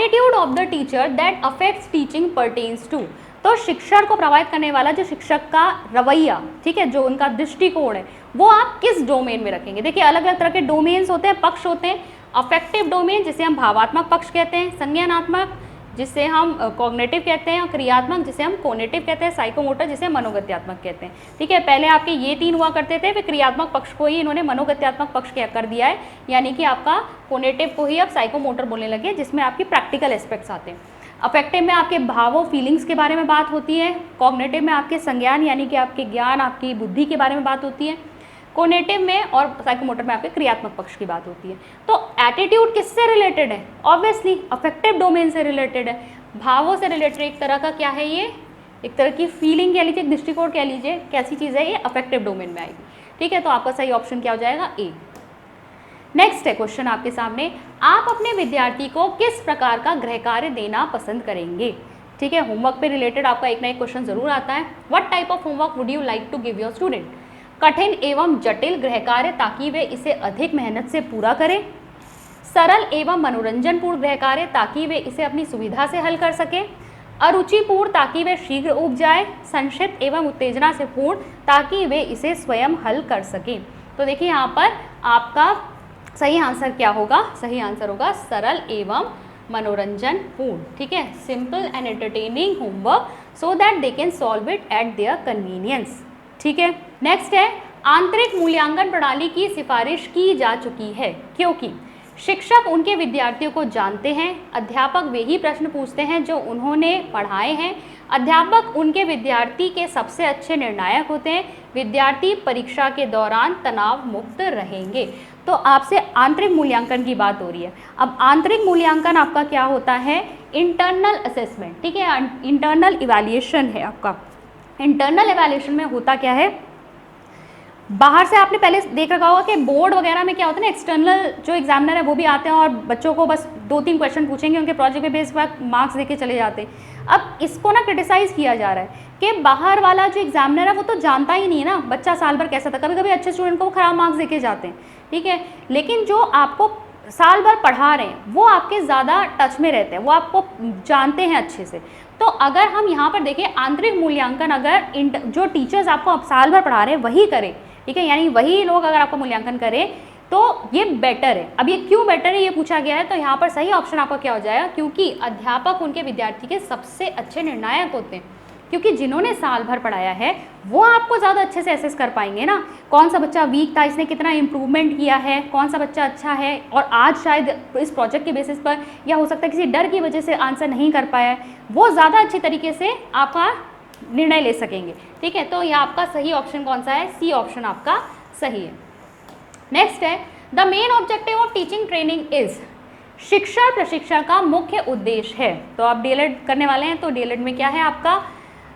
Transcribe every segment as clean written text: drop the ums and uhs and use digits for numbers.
Attitude of the teacher that affects teaching pertains to. तो शिक्षण को प्रभावित करने वाला जो शिक्षक का रवैया, ठीक है, जो उनका दृष्टिकोण है, वो आप किस डोमेन में रखेंगे। देखिए अलग अलग तरह के डोमेन्स होते हैं, पक्ष होते हैं। अफेक्टिव डोमेन जिसे हम भावात्मक पक्ष कहते हैं, संज्ञानात्मक जिसे हम कॉग्निटिव कहते हैं, और क्रियात्मक जिसे हम कोनेटिव कहते हैं, साइकोमोटर जिसे मनोगत्यात्मक कहते हैं। ठीक है, पहले आपके ये 3 हुआ करते थे, फिर क्रियात्मक पक्ष को ही इन्होंने मनोगत्यात्मक पक्ष कर दिया है, यानी कि आपका कोनेटिव को ही अब साइकोमोटर बोलने लगे, जिसमें आपकी प्रैक्टिकल एस्पेक्ट्स आते हैं। अफेक्टिव में आपके भावों फीलिंग्स के बारे में बात होती है, कॉग्निटिव में आपके संज्ञान यानी कि आपके ज्ञान, आपकी बुद्धि के बारे में बात होती है, कोनेटिव में और साइकोमोटर में आपके क्रियात्मक पक्ष की बात होती है। तो एटीट्यूड किससे रिलेटेड है? ऑब्वियसली अफेक्टिव डोमेन से रिलेटेड है, भावों से रिलेटेड। एक तरह का क्या है ये, एक तरह की फीलिंग कह लीजिए, दृष्टिकोण कह लीजिए, कैसी चीज़ है ये, अफेक्टिव डोमेन में आएगी। ठीक है, तो आपका सही ऑप्शन क्या हो जाएगा? ए। नेक्स्ट है क्वेश्चन आपके सामने, आप अपने विद्यार्थी को किस प्रकार का गृह कार्य देना पसंद करेंगे? ठीक है, होमवर्क पे रिलेटेड आपका एक ना एक क्वेश्चन जरूर आता है। What type of homework would you like to give your student? कठिन एवं जटिल गृह कार्य ताकि वे इसे अधिक मेहनत से पूरा करें, सरल एवं मनोरंजनपूर्ण गृह कार्य ताकि वे इसे अपनी सुविधा से हल कर सके, अरुचिपूर्ण ताकि वे शीघ्र उब जाए, संक्षिप्त एवं उत्तेजना से पूर्ण ताकि वे इसे स्वयं हल कर सकें। तो देखिए यहाँ पर आपका सही आंसर क्या होगा? सही आंसर होगा सरल एवं मनोरंजन पूर्ण। ठीक है, simple and entertaining homework so that they can solve it at their convenience. ठीक है, नेक्स्ट है, आंतरिक मूल्यांकन प्रणाली की सिफारिश की जा चुकी है क्योंकि शिक्षक उनके विद्यार्थियों को जानते हैं, अध्यापक वे ही प्रश्न पूछते हैं जो उन्होंने पढ़ाए हैं, अध्यापक उनके विद्यार्थी के सबसे अच्छे निर्णायक होते हैं, विद्यार्थी परीक्षा के दौरान तनाव मुक्त रहेंगे। तो आपसे आंतरिक मूल्यांकन की बात हो रही है। अब आंतरिक मूल्यांकन आपका क्या होता है? Internal assessment. ठीक है, इंटरनल इवैल्यूएशन है आपका। इंटरनल इवैल्यूएशन में होता क्या है, बाहर से आपने पहले देख रखा होगा कि बोर्ड वगैरह में क्या होता है ना, एक्सटर्नल जो एग्जामिनर है वो भी आते हैं और बच्चों को बस 2-3 क्वेश्चन पूछेंगे, उनके प्रोजेक्ट पे बेस पर मार्क्स देके चले जाते हैं। अब इसको ना क्रिटिसाइज़ किया जा रहा है कि बाहर वाला जो एग्जामिनर है वो तो जानता ही नहीं है ना बच्चा साल भर कैसा था। कभी कभी अच्छे स्टूडेंट को वो खराब मार्क्स देके जाते हैं, ठीक है, लेकिन जो आपको साल भर पढ़ा रहे हैं वो आपके ज़्यादा टच में रहते हैं, वो आपको जानते हैं अच्छे से। तो अगर हम यहाँ पर देखें आंतरिक मूल्यांकन अगर जो टीचर्स आपको साल भर पढ़ा रहे हैं वही करें, ठीक है, यानी वही लोग अगर आपका मूल्यांकन करें तो ये बेटर है। अब ये क्यों बेटर है ये पूछा गया है, तो यहाँ पर सही ऑप्शन आपका क्या हो जाएगा? क्योंकि अध्यापक उनके विद्यार्थी के सबसे अच्छे निर्णायक होते हैं, क्योंकि जिन्होंने साल भर पढ़ाया है वो आपको ज़्यादा अच्छे से एसेस कर पाएंगे ना, कौन सा बच्चा वीक था, इसने कितना इम्प्रूवमेंट किया है, कौन सा बच्चा अच्छा है और आज शायद इस प्रोजेक्ट के बेसिस पर या हो सकता है किसी डर की वजह से आंसर नहीं कर पाया है, वो ज़्यादा अच्छी तरीके से आपका निर्णय ले सकेंगे। ठीक है, तो यह आपका सही ऑप्शन कौन सा है? सी ऑप्शन आपका सही है। नेक्स्ट है, the main objective of teaching training is, शिक्षण प्रशिक्षण का मुख्य उद्देश्य है। तो आप डीएलएड करने वाले हैं तो डीएलएड में क्या है आपका,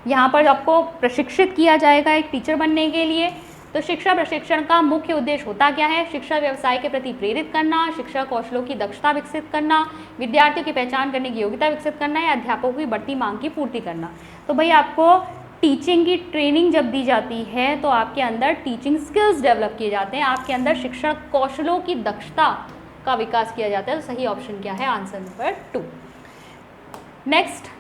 यहाँ पर आपको प्रशिक्षित किया जाएगा एक टीचर बनने के लिए। तो शिक्षा प्रशिक्षण का मुख्य उद्देश्य होता क्या है? शिक्षा व्यवसाय के प्रति प्रेरित करना, शिक्षा कौशलों की दक्षता विकसित करना, विद्यार्थियों की पहचान करने की योग्यता विकसित करना या अध्यापकों की बढ़ती मांग की पूर्ति करना। तो भाई आपको टीचिंग की ट्रेनिंग जब दी जाती है तो आपके अंदर टीचिंग स्किल्स डेवलप किए जाते हैं, आपके अंदर शिक्षण कौशलों की दक्षता का विकास किया जाता है। तो सही ऑप्शन क्या है? Answer number 2। नेक्स्ट,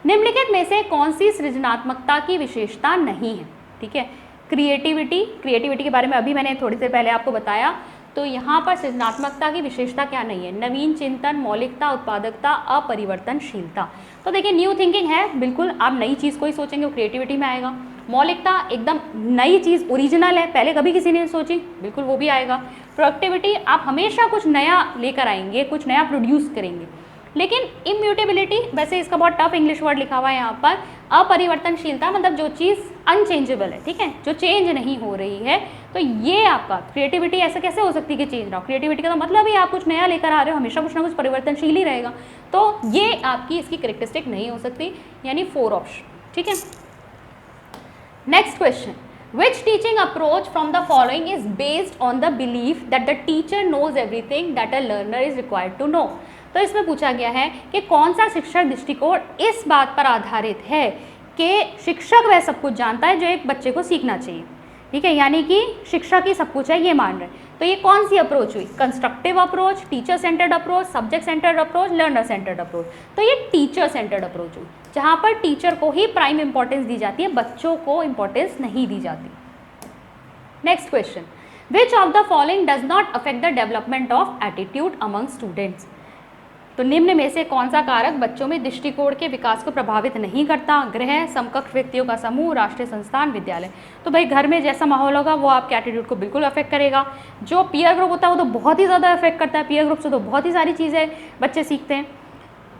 निम्नलिखित में से कौन सी सृजनात्मकता की विशेषता नहीं है? ठीक है, क्रिएटिविटी के बारे में अभी मैंने थोड़ी देर पहले आपको बताया। तो यहाँ पर सृजनात्मकता की विशेषता क्या नहीं है? नवीन चिंतन, मौलिकता, उत्पादकता, अपरिवर्तनशीलता। तो देखिए न्यू थिंकिंग है, बिल्कुल आप नई चीज़ को ही सोचेंगे वो क्रिएटिविटी में आएगा। मौलिकता एकदम नई चीज़, ओरिजिनल है, पहले कभी किसी ने सोची, बिल्कुल वो भी आएगा। प्रोडक्टिविटी, आप हमेशा कुछ नया लेकर आएंगे, कुछ नया प्रोड्यूस करेंगे। लेकिन इम्यूटेबिलिटी, वैसे इसका बहुत टफ इंग्लिश वर्ड लिखा हुआ है यहाँ पर। अपरिवर्तनशीलता मतलब जो चीज़ अनचेंजेबल है, ठीक है, जो चेंज नहीं हो रही है। तो ये आपका क्रिएटिविटी ऐसा कैसे हो सकती है कि चेंज ना हो? क्रिएटिविटी का तो मतलब ही आप कुछ नया लेकर आ रहे हो, हमेशा कुछ ना कुछ परिवर्तनशील ही रहेगा। तो ये आपकी इसकी करेक्टरिस्टिक नहीं हो सकती, यानी 4 ऑप्शन। ठीक है, next question, which teaching approach from the following is based on the belief that the teacher knows everything that a learner is required to know. तो इसमें पूछा गया है कि कौन सा शिक्षक दृष्टिकोण इस बात पर आधारित है कि शिक्षक वह सब कुछ जानता है जो एक बच्चे को सीखना चाहिए। ठीक है, यानी कि शिक्षक ही सब कुछ है ये मान रहे हैं। तो ये कौन सी अप्रोच हुई? Constructive approach, teacher centred approach, subject centred approach, learner centred approach. तो ये टीचर सेंटर्ड अप्रोच हुई, जहाँ पर टीचर को ही प्राइम इंपॉर्टेंस दी जाती है, बच्चों को इंपॉर्टेंस नहीं दी जाती। Next question, which of the following does not affect the development of attitude among students? तो निम्न में से कौन सा कारक बच्चों में दृष्टिकोण के विकास को प्रभावित नहीं करता? गृह, समकक्ष व्यक्तियों का समूह, राष्ट्रीय संस्थान, विद्यालय। तो भाई घर में जैसा माहौल होगा वो आपके एटीट्यूड को बिल्कुल अफेक्ट करेगा। जो पीयर ग्रुप होता है वो तो बहुत ही ज़्यादा अफेक्ट करता है, पीयर ग्रुप से तो बहुत ही सारी चीज़ें बच्चे सीखते हैं।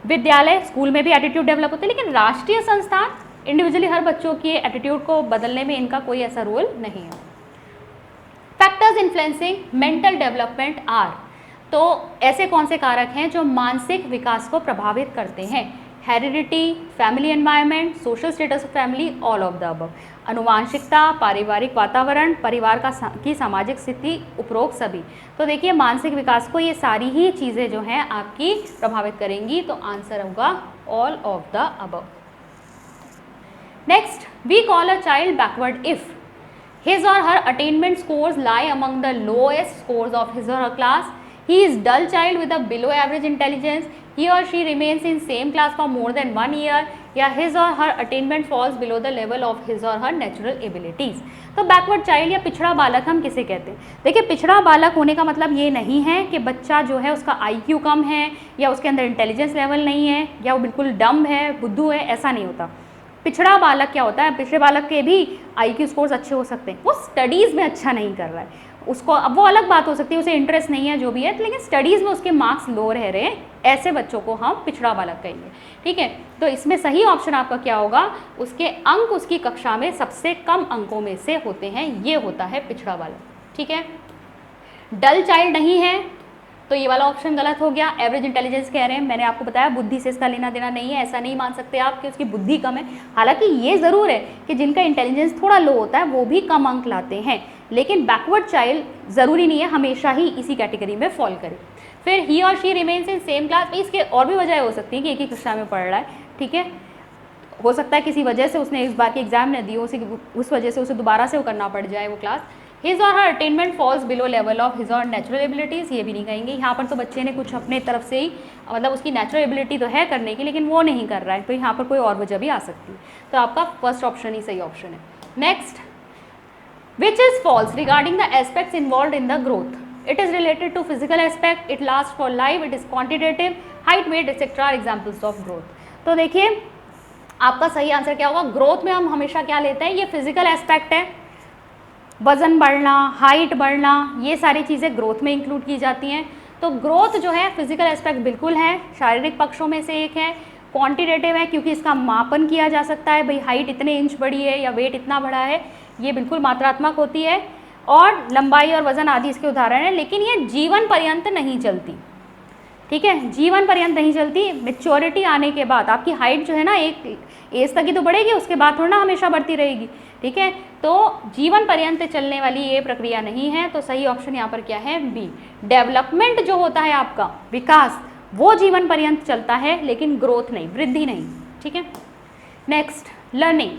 विद्यालय, स्कूल में भी एटीट्यूड डेवलप होता है, लेकिन राष्ट्रीय संस्थान इंडिविजुअली हर बच्चों के एटीट्यूड को बदलने में इनका कोई ऐसा रोल नहीं है। Factors influencing mental development are, तो ऐसे कौन से कारक हैं जो मानसिक विकास को प्रभावित करते हैं? Heredity, family environment, social status of family, all of the above. अनुवांशिकता, पारिवारिक वातावरण, परिवार की सामाजिक स्थिति, उपरोक्त सभी। तो देखिए मानसिक विकास को ये सारी ही चीज़ें जो हैं आपकी प्रभावित करेंगी, तो आंसर होगा all of the above. Next, we call a child backward if his or her attainment scores lie among the lowest scores of his or her class, he is dull child with a below average intelligence, he or she remains in same class for more than 1 year, या his or her attainment falls below the level of his or her natural abilities। तो backward child या पिछड़ा बालक हम किसे कहते हैं? देखिए पिछड़ा बालक होने का मतलब ये नहीं है कि बच्चा जो है उसका IQ कम है या उसके अंदर इंटेलिजेंस लेवल नहीं है या वो बिल्कुल डम है, बुद्धू है, ऐसा नहीं होता। पिछड़ा बालक क्या होता है? पिछड़े बालक के भी IQ स्कोर्स अच्छे हो सकते हैं, वो स्टडीज़ में अच्छा नहीं कर रहा है, उसको अब वो अलग बात हो सकती है, उसे इंटरेस्ट नहीं है जो भी है, लेकिन स्टडीज़ में उसके मार्क्स लो रह रहे हैं, ऐसे बच्चों को हम पिछड़ा बालक कहेंगे। ठीक है, तो इसमें सही ऑप्शन आपका क्या होगा? उसके अंक उसकी कक्षा में सबसे कम अंकों में से होते हैं, ये होता है पिछड़ा बालक। ठीक है, डल चाइल्ड नहीं है तो ये वाला ऑप्शन गलत हो गया। एवरेज इंटेलिजेंस कह रहे हैं, मैंने आपको बताया बुद्धि से इसका लेना देना नहीं है, ऐसा नहीं मान सकते आप कि उसकी बुद्धि कम है। हालांकि ये ज़रूर है कि जिनका इंटेलिजेंस थोड़ा लो होता है वो भी कम अंक लाते हैं, लेकिन बैकवर्ड चाइल्ड ज़रूरी नहीं है हमेशा ही इसी कैटेगरी में फॉल करे। फिर ही और she remains in same class, इसके और भी वजह हो सकती है कि एक ही कक्षा में पढ़ रहा है। ठीक है, हो सकता है किसी वजह से उसने इस बार की एग्जाम न दी हो, उस वजह से उसे दोबारा से वो करना पड़ जाए वो class. His or her attainment falls below level of his or natural abilities, ये भी नहीं कहेंगे। यहाँ पर तो बच्चे ने कुछ अपने तरफ से ही मतलब उसकी नेचुरल एबिलिटी तो है करने की, लेकिन वो नहीं कर रहा है, तो यहाँ पर कोई और वजह भी आ सकती है। तो आपका फर्स्ट ऑप्शन ही सही ऑप्शन है। Next, which is false regarding the aspects involve in the growth? It is related to physical aspect, it last for life, it is quantitative, height, weight etcetera are examples of growth. तो देखिए आपका सही answer क्या होगा? Growth में हम हमेशा क्या लेते हैं? ये फिजिकल एस्पेक्ट है, वज़न बढ़ना, हाइट बढ़ना, ये सारी चीज़ें ग्रोथ में इंक्लूड की जाती हैं। तो ग्रोथ जो है फिजिकल एस्पेक्ट बिल्कुल है, शारीरिक पक्षों में से एक है, क्वांटिटेटिव है क्योंकि इसका मापन किया जा सकता है, भाई हाइट इतने इंच बढ़ी है या वेट इतना बढ़ा है, ये बिल्कुल मात्रात्मक होती है, और लंबाई और वज़न आदि इसके उदाहरण हैं, लेकिन ये जीवन पर्यंत नहीं चलती। ठीक है, जीवन पर्यंत नहीं चलती। मेच्योरिटी आने के बाद आपकी हाइट जो है ना एक एज तक ही तो बढ़ेगी, उसके बाद थोड़ा ना हमेशा बढ़ती रहेगी। ठीक है, तो जीवन पर्यंत चलने वाली ये प्रक्रिया नहीं है, तो सही ऑप्शन यहाँ पर क्या है? बी। डेवलपमेंट जो होता है आपका विकास वो जीवन पर्यंत चलता है, लेकिन ग्रोथ नहीं, वृद्धि नहीं। ठीक है, next, learning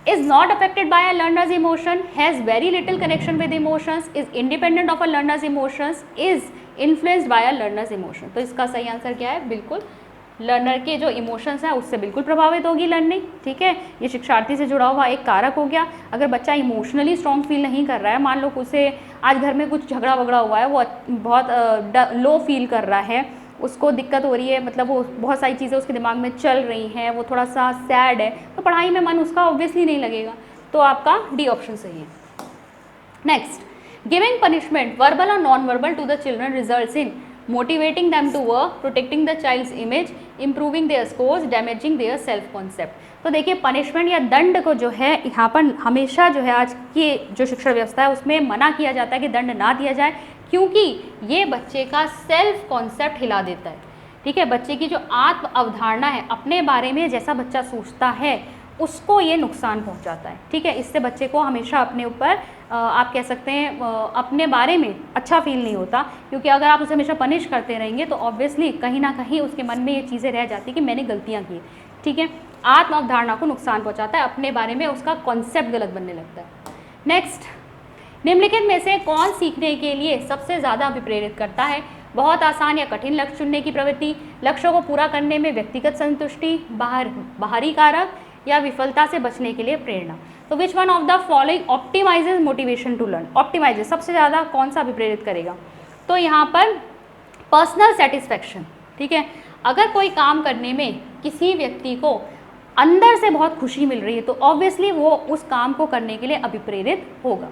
is not affected by a learner's emotion, has very little connection with emotions, is independent of a learner's emotions, is influenced by a learner's emotion। तो इसका सही आंसर क्या है? बिल्कुल लर्नर के जो इमोशंस हैं उससे बिल्कुल प्रभावित होगी लर्निंग। ठीक है, ये शिक्षार्थी से जुड़ा हुआ एक कारक हो गया। अगर बच्चा इमोशनली स्ट्रॉन्ग फील नहीं कर रहा है, मान लो उसे आज घर में कुछ झगड़ा वगड़ा हुआ है, वो बहुत लो फील कर रहा है, उसको दिक्कत हो रही है, मतलब वो बहुत सारी चीज़ें उसके दिमाग में चल रही हैं, वो थोड़ा सा सैड है, तो पढ़ाई में मन उसका ऑब्वियसली नहीं लगेगा। तो आपका डी ऑप्शन सही है। नेक्स्ट, गिविंग पनिशमेंट वर्बल और non verbal to the children results in motivating them to work, protecting the child's image, improving their scores, damaging their self concept. तो देखिए पनिशमेंट या दंड को जो है यहाँ पर हमेशा जो है आज की जो शिक्षा व्यवस्था है उसमें मना किया जाता है कि दंड ना दिया जाए, क्योंकि ये बच्चे का सेल्फ कॉन्सेप्ट हिला देता है। ठीक है, बच्चे की जो आत्म अवधारणा है, अपने बारे में जैसा बच्चा सोचता है उसको ये नुकसान पहुंचाता है। ठीक है, इससे बच्चे को हमेशा अपने ऊपर आप कह सकते हैं अपने बारे में अच्छा फील नहीं होता, क्योंकि अगर आप उसे हमेशा पनिश करते रहेंगे तो ऑब्वियसली कहीं ना कहीं उसके मन में ये चीज़ें रह जाती कि मैंने गलतियाँ की। ठीक है, आत्म अवधारणा को नुकसान पहुँचाता है, अपने बारे में उसका कॉन्सेप्ट गलत बनने लगता है। नेक्स्ट, निम्नलिखित में से कौन सीखने के लिए सबसे ज़्यादा अभिप्रेरित करता है? बहुत आसान या कठिन लक्ष्य चुनने की प्रवृत्ति, लक्ष्यों को पूरा करने में व्यक्तिगत संतुष्टि, बाहरी कारक या विफलता से बचने के लिए प्रेरणा। तो which one of the following optimizes motivation to learn? Optimizes सबसे ज़्यादा कौन सा अभिप्रेरित करेगा? तो यहाँ पर पर्सनल सेटिस्फैक्शन, ठीक है। अगर कोई काम करने में किसी व्यक्ति को अंदर से बहुत खुशी मिल रही है तो ऑब्वियसली वो उस काम को करने के लिए अभिप्रेरित होगा।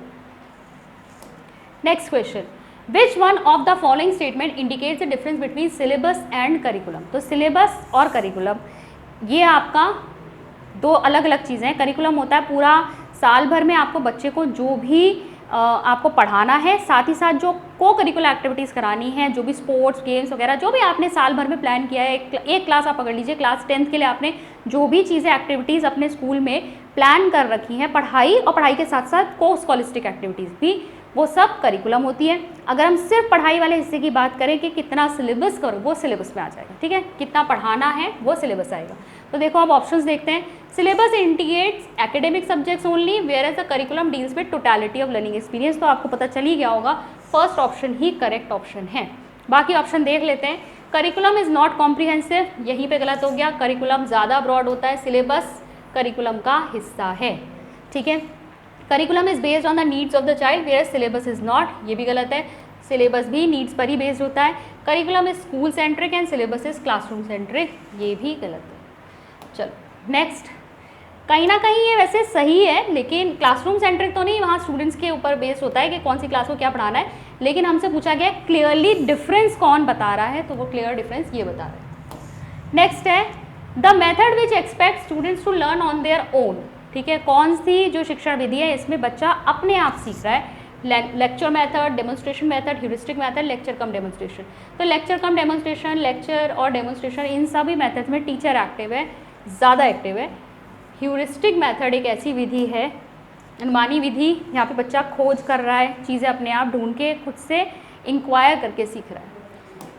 Next question, which one of the following statement indicates the difference between syllabus and curriculum? तो सिलेबस और करिकुलम ये आपका दो अलग अलग चीज़ें हैं। करिकुलम होता है पूरा साल भर में आपको बच्चे को जो भी आपको पढ़ाना है, साथ ही साथ जो को करिकुलर एक्टिविटीज़ करानी है, जो भी स्पोर्ट्स गेम्स वगैरह जो भी आपने साल भर में प्लान किया है। एक क्लास आप पकड़ लीजिए, क्लास 10th के लिए आपने जो भी चीज़ें एक्टिविटीज़ अपने स्कूल में प्लान कर रखी हैं, पढ़ाई और पढ़ाई के साथ साथ को स्कॉलिस्टिक एक्टिविटीज़ भी, वो सब करिकुलम होती है। अगर हम सिर्फ पढ़ाई वाले हिस्से की बात करें कि कितना सिलेबस करो, वो सिलेबस में आ जाएगा, ठीक है। कितना पढ़ाना है वो सिलेबस आएगा। तो देखो आप ऑप्शंस देखते हैं। Syllabus indicates academic subjects only, where as the curriculum deals with totality of learning experience. तो आपको पता चल ही गया होगा फर्स्ट ऑप्शन ही करेक्ट ऑप्शन है। बाकी ऑप्शन देख लेते हैं। करिकुलम इज़ नॉट कॉम्प्रिहेंसिव, यहीं पे गलत हो गया। करिकुलम ज़्यादा ब्रॉड होता है, सिलेबस करिकुलम का हिस्सा है, ठीक है। Curriculum is based on the needs of the child, where syllabus is not, ये भी गलत है। सिलेबस भी नीड्स पर ही बेस्ड होता है। Curriculum is school centric and syllabus is classroom centric, ये भी गलत है। चलो नेक्स्ट, कहीं ना कहीं ये वैसे सही है, लेकिन क्लासरूम सेंट्रिक तो नहीं, वहाँ स्टूडेंट्स के ऊपर बेस्ड होता है कि कौन सी क्लास को क्या पढ़ाना है। लेकिन हमसे पूछा गया क्लियरली डिफरेंस कौन बता रहा है, तो वो क्लियर डिफरेंस ये बता रहा है। नेक्स्ट है the method which expect students to learn on their own, ठीक है। कौन सी जो शिक्षण विधि है इसमें बच्चा अपने आप सीख रहा है? Lecture method, demonstration method, heuristic method, lecture cum demonstration. तो लेक्चर कम डेमोन्स्ट्रेशन, लेक्चर और डेमोन्स्ट्रेशन, इन सभी मेथड्स में टीचर एक्टिव है, ज़्यादा एक्टिव है। ह्यूरिस्टिक मेथड एक ऐसी विधि है, अनुमानी विधि, यहाँ पे बच्चा खोज कर रहा है, चीज़ें अपने आप ढूंढ के खुद से इंक्वायर करके सीख रहा है।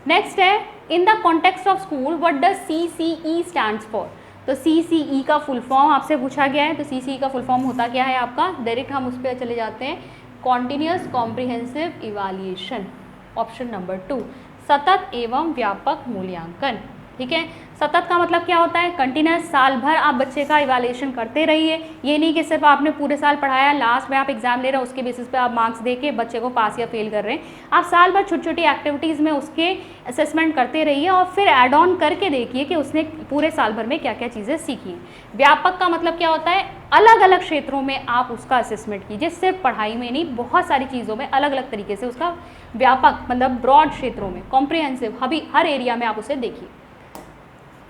नेक्स्ट है in the context of school what does CCE stands for? तो CCE का फुल फॉर्म आपसे पूछा गया है। तो CCE का फुल फॉर्म होता क्या है आपका? डायरेक्ट हम उस पर चले जाते हैं, continuous comprehensive evaluation, option number 2, सतत एवं व्यापक मूल्यांकन, ठीक है। सतत का मतलब क्या होता है? कंटिन्यूस, साल भर आप बच्चे का इवैल्यूएशन करते रहिए। ये नहीं कि सिर्फ आपने पूरे साल पढ़ाया, लास्ट में आप एग्जाम ले रहे हो, उसके बेसिस पे आप मार्क्स दे के बच्चे को पास या फेल कर रहे हैं। आप साल भर छोटी छोटी एक्टिविटीज़ में उसके असेसमेंट करते रहिए और फिर ऐड ऑन करके देखिए कि उसने पूरे साल भर में क्या क्या चीज़ें सीखी हैं। व्यापक का मतलब क्या होता है? अलग अलग क्षेत्रों में आप उसका असेसमेंट कीजिए, सिर्फ पढ़ाई में नहीं, बहुत सारी चीज़ों में अलग अलग तरीके से उसका व्यापक मतलब ब्रॉड क्षेत्रों में, कॉम्प्रिहेंसिव, हर एरिया में आप उसे देखिए।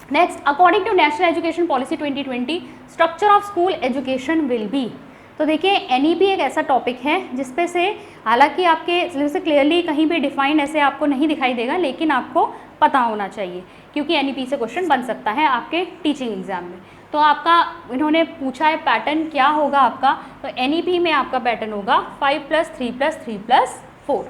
Next, according to national education policy 2020 structure of school education will be. तो देखिए NEP एक ऐसा टॉपिक है जिसपे से हालांकि आपके सिलेबस से क्लियरली कहीं भी डिफाइन ऐसे आपको नहीं दिखाई देगा, लेकिन आपको पता होना चाहिए क्योंकि NEP से क्वेश्चन बन सकता है आपके टीचिंग एग्जाम में। तो आपका इन्होंने पूछा है पैटर्न क्या होगा आपका, तो NEP में आपका पैटर्न होगा 5+3+3+4।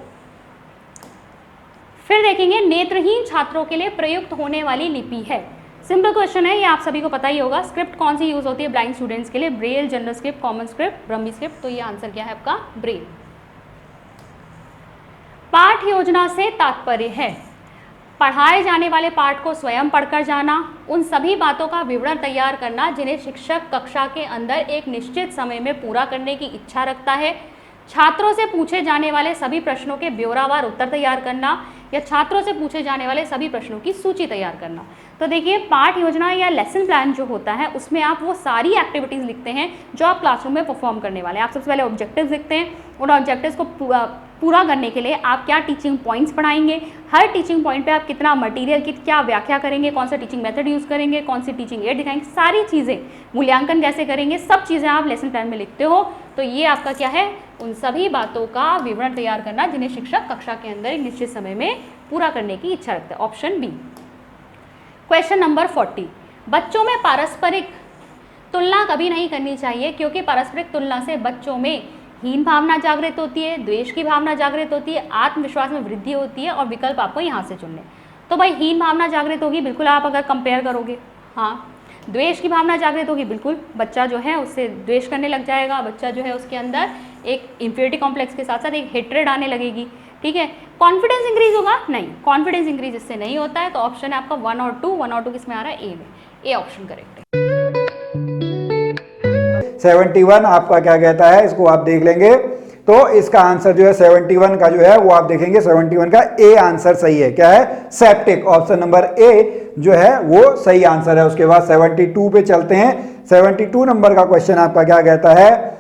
फिर देखेंगे नेत्रहीन छात्रों के लिए प्रयुक्त होने वाली लिपि है। सिंपल क्वेश्चन है, ये आप सभी को पता ही होगा। स्क्रिप्ट कौन सी यूज होती है ब्लाइंड स्टूडेंट्स के लिए? Braille, general script, common script, Brahmi script. तो ये आंसर क्या है आपका? ब्रेल। पाठ योजना से तात्पर्य है पढ़ाए जाने वाले पाठ को स्वयं पढ़कर जाना, उन सभी बातों का विवरण तैयार करना जिन्हें शिक्षक कक्षा के अंदर एक निश्चित समय में पूरा करने की इच्छा रखता है, छात्रों से पूछे जाने वाले सभी प्रश्नों के ब्यौरावार उत्तर तैयार करना, या छात्रों से पूछे जाने वाले सभी प्रश्नों की सूची तैयार करना। तो देखिए पाठ योजना या लेसन प्लान जो होता है उसमें आप वो सारी एक्टिविटीज़ लिखते हैं जो आप क्लासरूम में परफॉर्म करने वाले हैं। आप सबसे पहले ऑब्जेक्टिव्स लिखते हैं, उन ऑब्जेक्टिव्स को पूरा करने के लिए आप क्या टीचिंग पॉइंट्स पढ़ाएंगे, हर टीचिंग पॉइंट पे आप कितना मटेरियल की क्या व्याख्या करेंगे, कौन सा टीचिंग मेथड यूज़ करेंगे, कौन सी टीचिंग एड दिखाएंगे, सारी चीज़ें, मूल्यांकन कैसे करेंगे, सब चीज़ें आप लेसन प्लान में लिखते हो। तो ये आपका क्या है? उन सभी बातों का विवरण तैयार करना जिन्हें शिक्षक कक्षा के अंदर एक निश्चित समय में पूरा करने की इच्छा रखता है, ऑप्शन बी। क्वेश्चन नंबर 40, बच्चों में पारस्परिक तुलना कभी नहीं करनी चाहिए क्योंकि पारस्परिक तुलना से बच्चों में हीन भावना जागृत होती है, द्वेष की भावना जागृत होती है, आत्मविश्वास में वृद्धि होती है और विकल्प आपको यहाँ से चुनने। तो भाई हीन भावना जागृत होगी बिल्कुल आप अगर कंपेयर करोगे, हाँ। द्वेष की भावना जागृत होगी बिल्कुल, बच्चा जो है उससे द्वेष करने लग जाएगा, बच्चा जो है उसके अंदर एक इंफीरियरिटी कॉम्प्लेक्स के साथ साथ एक हेट्रेड आने लगेगी, ठीक है। कॉन्फिडेंस इंक्रीज होगा, नहीं, कॉन्फिडेंस इंक्रीज इससे नहीं होता है। तो ऑप्शन है आपका 1 और 2, 1 और 2 किस में आ रहा है, ए में, ए ऑप्शन करेक्ट है। 71 आपका क्या कहता है, इसको आप देख लेंगे। तो इसका आंसर जो है 71 का जो है वो आप देखेंगे 71 का ए आंसर सही है। क्या है, सेप्टिक, ऑप्शन नंबर ए जो है वो सही आंसर है। उसके बाद 72 पे चलते हैं। 72 नंबर का क्वेश्चन आपका क्या कहता है,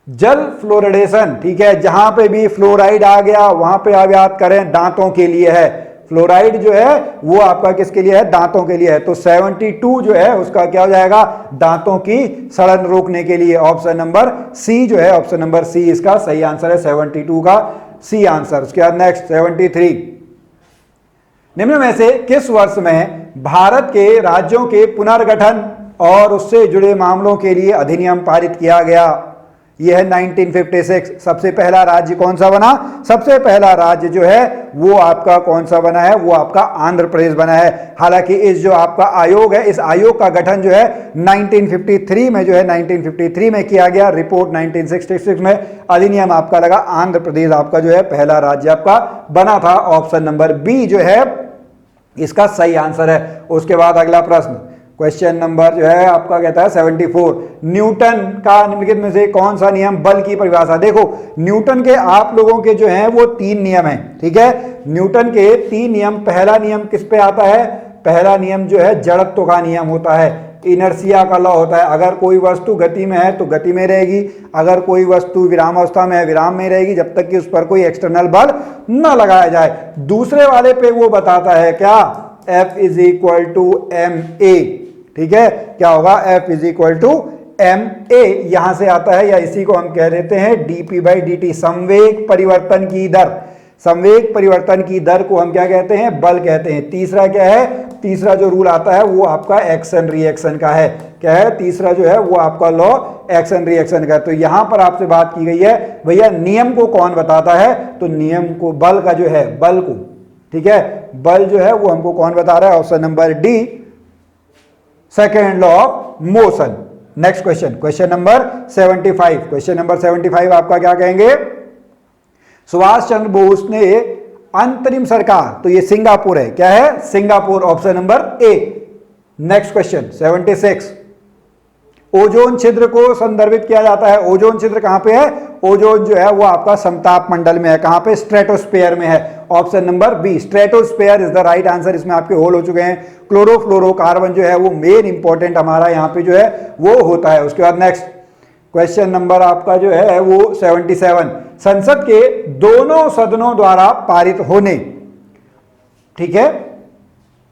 जल फ्लोरिडेशन, ठीक है, जहां पे भी फ्लोराइड आ गया वहां पे आप याद करें दांतों के लिए है। फ्लोराइड जो है वो आपका किसके लिए है, दांतों के लिए है। तो 72 जो है उसका क्या हो जाएगा, दांतों की सड़न रोकने के लिए। ऑप्शन नंबर सी जो है, ऑप्शन नंबर सी इसका सही आंसर है, 72 का सी आंसर। उसके बाद नेक्स्ट 73, निम्न में से किस वर्ष में भारत के राज्यों के पुनर्गठन और उससे जुड़े मामलों के लिए अधिनियम पारित किया गया। यह है 1956। सबसे पहला राज्य कौन सा बना, सबसे पहला राज्य जो है वो आपका कौन सा बना है, वो आपका आंध्र प्रदेश बना है। हालांकि इस जो आपका आयोग है, इस आयोग का गठन जो है 1953 में जो है 1953 में किया गया। रिपोर्ट 1966 में, अधिनियम आपका लगा, आंध्र प्रदेश आपका जो है पहला राज्य आपका बना था। ऑप्शन नंबर बी जो है इसका सही आंसर है। उसके बाद अगला प्रश्न, क्वेश्चन नंबर जो है आपका कहता है 74, न्यूटन का निम्नलिखित में से कौन सा नियम बल की परिभाषा। देखो न्यूटन के आप लोगों के जो हैं वो 3 नियम हैं, ठीक है, न्यूटन के 3 नियम। पहला नियम किस पे आता है, पहला नियम जो है जड़त्व का नियम होता है, इनर्शिया का लॉ होता है। अगर कोई वस्तु गति में है तो गति में रहेगी, अगर कोई वस्तु विरामावस्था में है विराम में रहेगी, जब तक कि उस पर कोई एक्सटर्नल बल न लगाया जाए। दूसरे वाले पे वो बताता है क्या, F is equal to m a, ठीक है, क्या होगा, F is equal to m a, यहां से आता है, या इसी को हम कह देते हैं dp बाई dt, संवेग परिवर्तन की दर। संवेग परिवर्तन की दर को हम क्या कहते हैं, बल कहते हैं। तीसरा क्या है, तीसरा जो रूल आता है वो आपका एक्शन रिएक्शन का है। क्या है, तीसरा जो है वो आपका लॉ एक्शन रिएक्शन का है। तो यहां पर आपसे बात की गई है भैया नियम को कौन बताता है, तो नियम को, बल का जो है, बल को, ठीक है, बल जो है वो हमको कौन बता रहा है, option number D, second law of motion. Next question, question number 75। Question number 75 आपका क्या कहेंगे, सुभाष चंद्र बोस ने अंतरिम सरकार, तो ये सिंगापुर है, क्या है, Singapore, option number A. Next question 76, ozone छिद्र को संदर्भित किया जाता है। ओजोन छिद्र कहां पे है, ओजोन जो है वो आपका समताप मंडल में है, कहां पे, स्ट्रेटोस्फेयर में है। Option number B, stratosphere is the right answer. इसमें आपके होल हो चुके हैं। क्लोरोफ्लोरोकार्बन जो है वो मेन इंपॉर्टेंट हमारा यहाँ पे जो है वो होता है। उसके बाद नेक्स्ट क्वेश्चन नंबर आपका जो है वो 77, संसद के दोनों सदनों द्वारा पारित होने, ठीक है,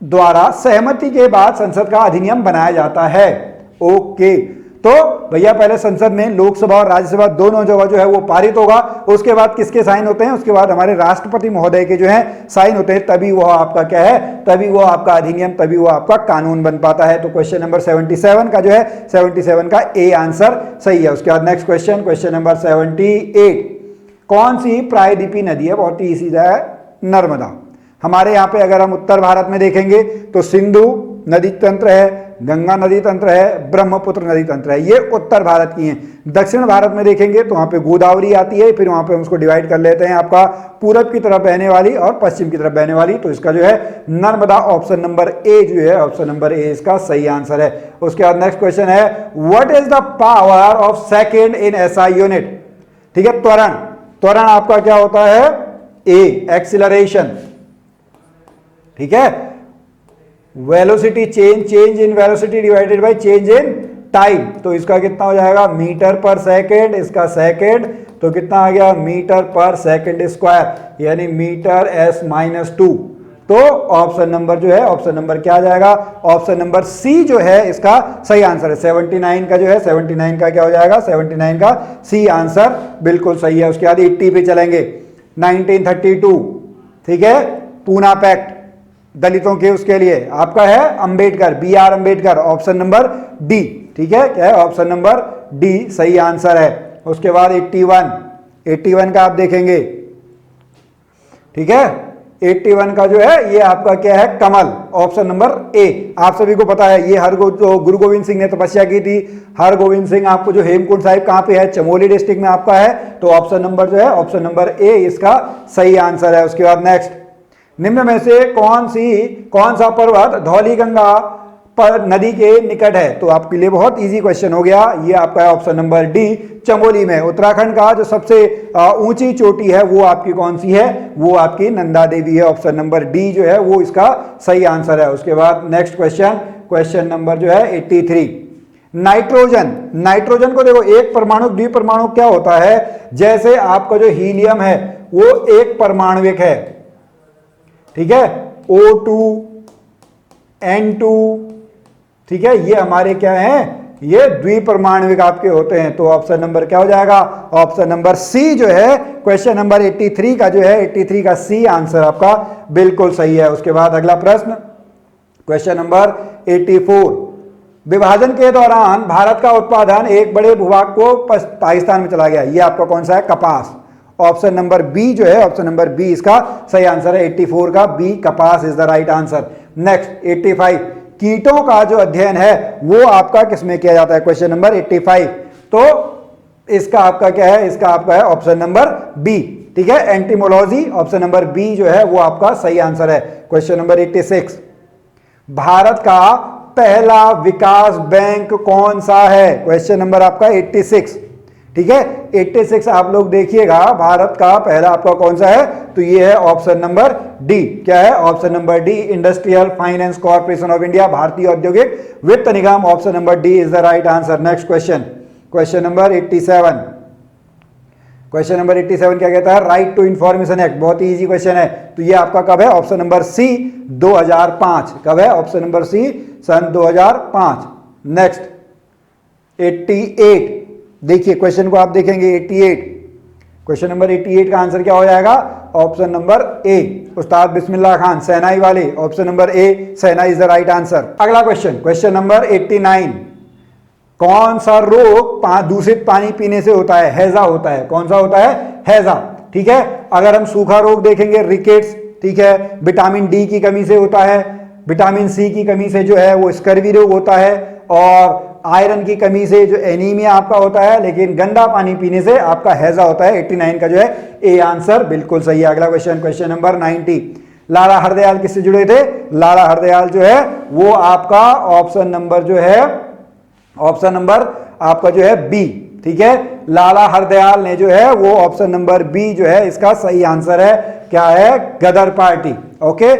द्वारा सहमति के बाद संसद का अधिनियम बनाया जाता है। ओके, तो भैया पहले संसद में लोकसभा और राज्यसभा दोनों जगह जो है वो पारित होगा, उसके बाद किसके साइन होते हैं, उसके बाद हमारे राष्ट्रपति महोदय के जो है साइन होते हैं, तभी वो आपका क्या है, तभी वो आपका अधिनियम, तभी वो आपका कानून बन पाता है। तो क्वेश्चन नंबर 77 का जो है 77 का ए आंसर सही है। उसके बाद नेक्स्ट क्वेश्चन, क्वेश्चन नंबर 78, कौन सी प्रायद्वीपीय नदी है, बहुत ही सीधा है, नर्मदा। हमारे यहाँ पे अगर हम उत्तर भारत में देखेंगे तो सिंधु नदी तंत्र है, गंगा नदी तंत्र है, ब्रह्मपुत्र नदी तंत्र है, ये उत्तर भारत की हैं। दक्षिण भारत में देखेंगे तो वहाँ पे गोदावरी आती है, फिर वहाँ पे हम उसको डिवाइड कर लेते हैं, आपका पूरब की तरफ बहने वाली और पश्चिम की तरफ बहने वाली। तो इसका जो है नर्मदा, ऑप्शन नंबर ए जो है, ऑप्शन नंबर ए इसका सही आंसर है। उसके बाद नेक्स्ट क्वेश्चन है, what is the power of second in SI unit, ठीक है, त्वरण। त्वरण आपका क्या होता है, ए, एक्सीलरेशन, ठीक है, velocity change, change in velocity divided by change in time. तो इसका कितना हो जाएगा, मीटर पर सेकेंड, इसका सेकेंड, तो कितना आ गया, मीटर पर सेकेंड स्क्वायर, यानी मीटर s - 2। तो ऑप्शन नंबर जो है, ऑप्शन नंबर क्या आ जाएगा, ऑप्शन नंबर सी जो है इसका सही आंसर है। 79 का जो है, 79 का क्या हो जाएगा, 79 का सी आंसर बिल्कुल सही है। उसके बाद 80 पे चलेंगे, 1932, ठीक है, पूना पैक्ट, दलितों के उसके लिए आपका है Ambedkar, BR Ambedkar, option number D, ठीक है, क्या है, ऑप्शन नंबर डी सही आंसर है। उसके बाद 81 का आप देखेंगे, ठीक है, 81 का जो है ये आपका क्या है, कमल, ऑप्शन नंबर ए। आप सभी को पता है ये जो गुरु गोविंद सिंह ने तपस्या की थी, हरगोविंद सिंह आपको जो हेमकुंड साहिब कहाँ पे है, चमोली डिस्ट्रिक्ट में आपका है, तो ऑप्शन नंबर जो है ऑप्शन नंबर ए इसका सही आंसर है। उसके बाद नेक्स्ट, निम्न में से कौन सा पर्वत धौलीगंगा पर नदी के निकट है? तो आपके लिए बहुत इजी क्वेश्चन हो गया, ये आपका है ऑप्शन नंबर डी, चमोली में। उत्तराखंड का जो सबसे ऊंची चोटी है वो आपकी कौन सी है, वो आपकी नंदा देवी है। ऑप्शन नंबर डी जो है वो इसका सही आंसर है। उसके बाद नेक्स्ट क्वेश्चन नंबर जो है 83, नाइट्रोजन को देखो, एक परमाणु द्विपरमाणु क्या होता है? जैसे आपका जो हीलियम है वो एक परमाणुविक है, ठीक है, O2 N2, ठीक है, ये हमारे क्या हैं, ये द्विपरमाणुविक आपके होते हैं। तो ऑप्शन नंबर क्या हो जाएगा, ऑप्शन नंबर सी जो है क्वेश्चन नंबर 83 का जो है 83 का सी आंसर आपका बिल्कुल सही है। उसके बाद अगला प्रश्न क्वेश्चन नंबर 84, विभाजन के दौरान भारत का उत्पादन एक बड़े भूभाग को पाकिस्तान में चला गया, ये आपका कौन सा है, कपास। ऑप्शन नंबर बी जो है, ऑप्शन नंबर बी इसका सही आंसर है। 84 का बी, कपास is the right answer. Next 85, कीटों का जो अध्ययन है वो आपका किसमें किया जाता है? क्वेश्चन नंबर 85, तो इसका आपका क्या है, इसका आपका है ऑप्शन नंबर बी, ठीक है, एंटीमोलॉजी। ऑप्शन नंबर बी जो है वो आपका सही आंसर है। क्वेश्चन नंबर 86, भारत का पहला विकास बैंक कौन सा है? क्वेश्चन नंबर आपका 86, ठीक है, 86 आप लोग देखिएगा, भारत का पहला आपका कौन सा है, तो ये है ऑप्शन नंबर डी। क्या है? Option number D, Industrial Finance Corporation of India, भारतीय औद्योगिक वित्त निगम। Option number D is the right answer. Next question number 87, question number 87 क्या कहता है, राइट टू इंफॉर्मेशन एक्ट, बहुत ही इजी क्वेश्चन है। तो ये आपका कब है? ऑप्शन नंबर सी 2005, कब है? ऑप्शन नंबर सी सन 2005। नेक्स्ट 88, देखिए क्वेश्चन को आप देखेंगे 88, क्वेश्चन नंबर 88 का आंसर क्या हो जाएगा? ऑप्शन नंबर ए, उस्ताद बिस्मिल्लाह खान, सेनाई वाले। ऑप्शन नंबर ए, सेना इज द राइट आंसर। अगला क्वेश्चन नंबर 89, कौन सा रोग दूषित पानी पीने से होता है? हैजा होता है। कौन सा होता है? हैजा, ठीक है। अगर हम सूखा रोग देखेंगे, रिकेट्स, ठीक है, विटामिन डी की कमी से होता है, विटामिन सी की कमी से जो है वो स्कर्वी रोग होता है, और आयरन की कमी से जो एनीमिया आपका होता है, लेकिन गंदा पानी पीने से आपका हैजा होता है। 89 का जो है ए आंसर बिल्कुल सही है। अगला क्वेश्चन नंबर 90, लाला हरदयाल किससे जुड़े थे? लाला हरदयाल जो है वो आपका ऑप्शन नंबर जो है, ऑप्शन नंबर आपका जो है बी, ठीक है, लाला हरदयाल ने जो है वो ऑप्शन नंबर बी जो है इसका सही आंसर है। क्या है? गदर पार्टी। ओके।